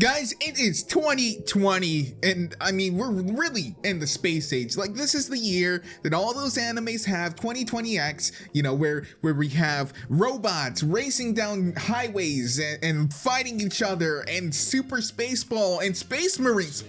Guys, it is 2020, and I mean, we're really in the space age. Like, this is the year that all those animes have, 2020X, you know, where we have robots racing down highways and fighting each other, and Super Spaceball and Space Marines.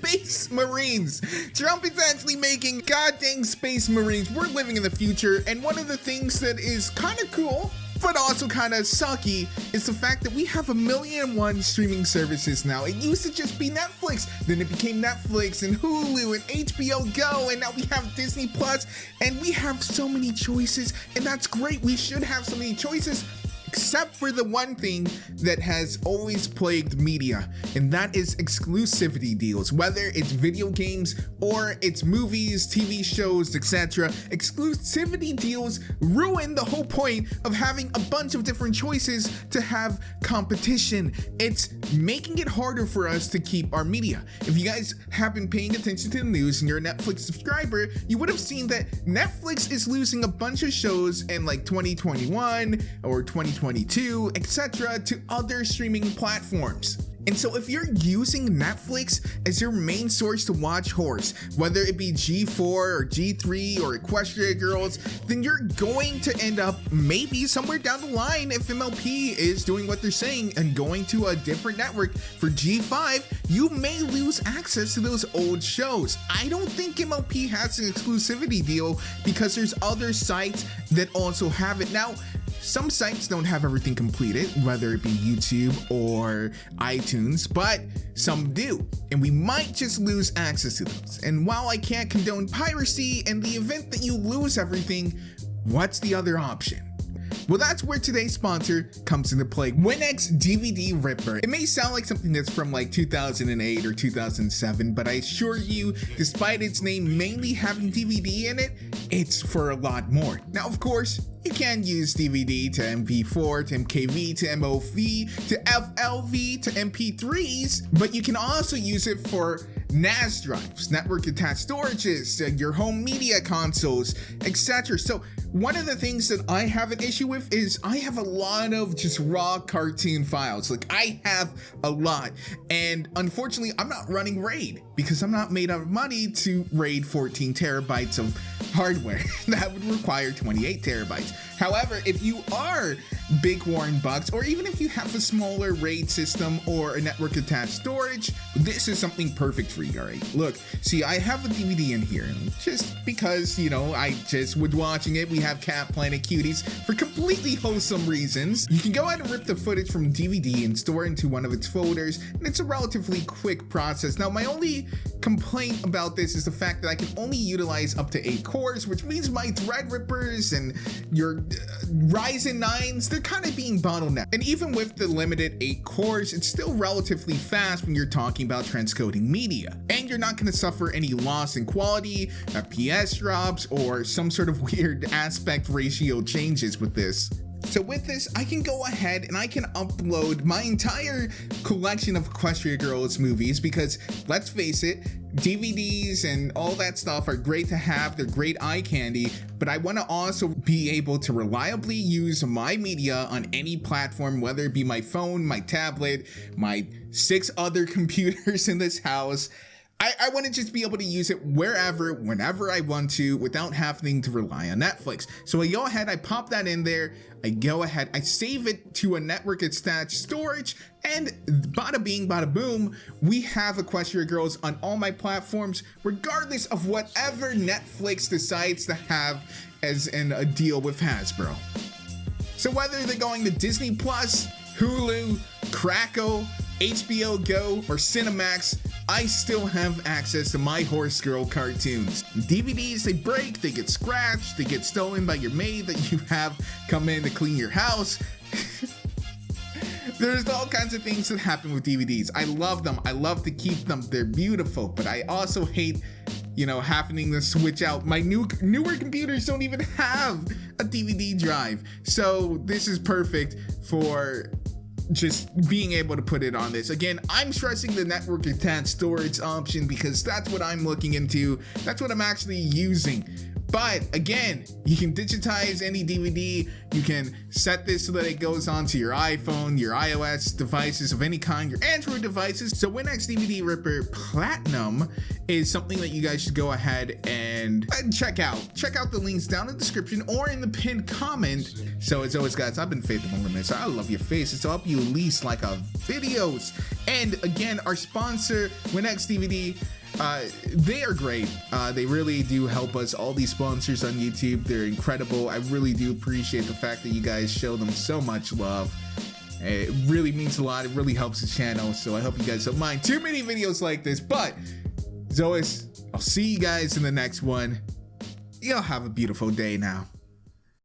Trump is actually making goddamn Space Marines. We're living in the future, and one of the things that is kind of cool, but also kind of sucky, is the fact that we have 1,000,001 streaming services now. It used to just be Netflix, then it became Netflix and Hulu and HBO Go, and now we have Disney Plus, and we have so many choices, and that's great. We should have so many choices, except for the one thing that has always plagued media, and that is exclusivity deals. Whether it's video games or it's movies, TV shows, etc. Exclusivity deals ruin the whole point of having a bunch of different choices to have competition. It's making it harder for us to keep our media. If you guys have been paying attention to the news and you're a Netflix subscriber, you would have seen that Netflix is losing a bunch of shows in like 2021 or 2022, etc. to other streaming platforms. And so if you're using Netflix as your main source to watch horse, whether it be G4 or G3 or Equestria Girls, then you're going to end up maybe somewhere down the line, if MLP is doing what they're saying and going to a different network for G5, you may lose access to those old shows. I don't think MLP has an exclusivity deal because there's other sites that also have it. Now, some sites don't have everything completed, whether it be YouTube or iTunes, but some do, and we might just lose access to those. And while I can't condone piracy, in the event that you lose everything, what's the other option? Well, that's where today's sponsor comes into play. Winx DVD Ripper. It may sound like something that's from like 2008 or 2007, but I assure you, despite its name mainly having DVD in it, it's for a lot more. Now, of course, you can use DVD to MP4, to MKV, to MOV, to FLV, to MP3s, but you can also use it for NAS drives, network attached storages, your home media consoles, etc. So one of the things that I have an issue with is I have a lot of just raw cartoon files. Like, I have a lot, and unfortunately I'm not running RAID because I'm not made out of money to RAID 14 terabytes of hardware. That would require 28 terabytes. However, if you are big Warren Bucks, or even if you have a smaller RAID system or a network attached storage, this is something perfect for you. All right, look, see, I have a DVD in here just because, you know, I just was watching it. We have Cat Planet Cuties for completely wholesome reasons. You can go ahead and rip the footage from DVD and store it into one of its folders, and it's a relatively quick process. Now, my only complaint about this is the fact that I can only utilize up to 8 cores, which means my Threadrippers and your Ryzen 9s, they're kind of being bottlenecked. And even with the limited 8 cores, it's still relatively fast when you're talking about transcoding media. And you're not going to suffer any loss in quality, FPS drops, or some sort of weird aspect ratio changes with this. So with this, I can go ahead and I can upload my entire collection of Equestria Girls movies, because let's face it, DVDs and all that stuff are great to have, they're great eye candy, but I want to also be able to reliably use my media on any platform, whether it be my phone, my tablet, my 6 other computers in this house. I want to just be able to use it wherever, whenever I want to, without having to rely on Netflix. So I go ahead, I pop that in there, I go ahead, I save it to a network attached storage, and bada bing, bada boom, we have Equestria Girls on all my platforms, regardless of whatever Netflix decides to have as in a deal with Hasbro. So whether they're going to Disney Plus, Hulu, Crackle, HBO Go, or Cinemax, I still have access to my Horse Girl cartoons. DVDs, they break, they get scratched, they get stolen by your maid that you have come in to clean your house. There's all kinds of things that happen with DVDs. I love them, I love to keep them, they're beautiful, but I also hate, you know, having to switch out. My newer computers don't even have a DVD drive. So this is perfect for just being able to put it on this. Again, I'm stressing the network attached storage option because that's what I'm looking into. That's what I'm actually using But again, you can digitize any DVD. You can set this so that it goes onto your iPhone, your iOS devices of any kind, your Android devices. So WinX DVD Ripper Platinum is something that you guys should go ahead and check out. Check out the links down in the description or in the pinned comment. So as always, guys, I've been Faith of Moliminous. I love your faces, so I hope you at least like our videos. And again, our sponsor, WinX DVD, they are great. They really do help us. All these sponsors on YouTube, they're incredible. I really do appreciate the fact that you guys show them so much love. It really means a lot. It really helps the channel. So I hope you guys don't mind too many videos like this. But as always, I'll see you guys in the next one. Y'all have a beautiful day now.